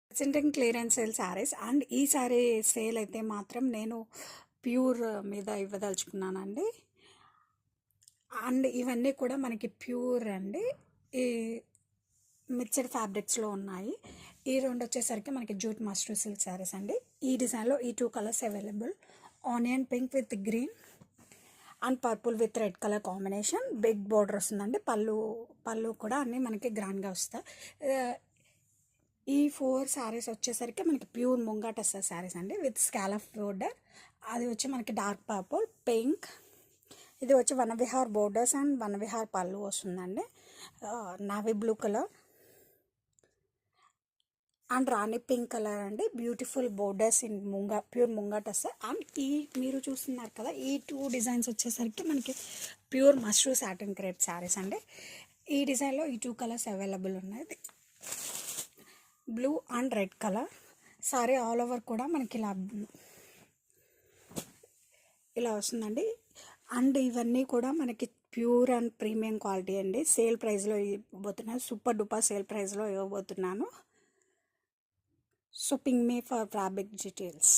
Presenting clearance sale saris and ఈ sari sale అయితే మాత్రం నేను ప్యూర్ మీద ఇవ్వదలుచుకున్నానండి. అండ్ ఇవన్నీ కూడా మనకి ప్యూర్ అండి. ఈ మిక్స్డ్ ఫ్యాబ్రిక్స్లో ఉన్నాయి. ఈ రెండు వచ్చేసరికి మనకి జూట్ మస్టర్డ్ సిల్క్ శారీస్ అండి. ఈ డిజైన్లో ఈ 2 colours available, onion pink with green and purple with red colour combination. Big border వస్తుందండి. పళ్ళు కూడా అన్నీ మనకి గ్రాండ్గా వస్తాయి. ఈ 4 శారీస్ వచ్చేసరికి మనకి ప్యూర్ ముంగాట శారీస్ అండి విత్ స్కాలప్ బోర్డర్. అది వచ్చి మనకి డార్క్ పర్పుల్, పింక్. ఇది వచ్చి వనవిహార్ బోర్డర్స్ అండ్ వనవిహార్ పళ్ళు వస్తుందండి. Navy blue colour and rani pink colour అండి. బ్యూటిఫుల్ బోర్డర్స్ ఇన్ ప్యూర్ ముంగాట. అండ్ ఈ మీరు చూస్తున్నారు కదా, ఈ 2 డిజైన్స్ వచ్చేసరికి మనకి pure mashru satin crepe sarees అండి. ఈ డిజైన్లో ఈ 2 కలర్స్ అవైలబుల్ ఉన్నాయి, blue and red colour. Sari all over కూడా మనకి ఇలా వస్తుందండి. అండ్ ఇవన్నీ కూడా మనకి ప్యూర్ అండ్ ప్రీమియం క్వాలిటీ అండి. సేల్ ప్రైస్లో ఇవ్వబోతున్నాను, సూపర్ డూపర్ సేల్ ప్రైస్లో ఇవ్వబోతున్నాను. So ping me for fabric details.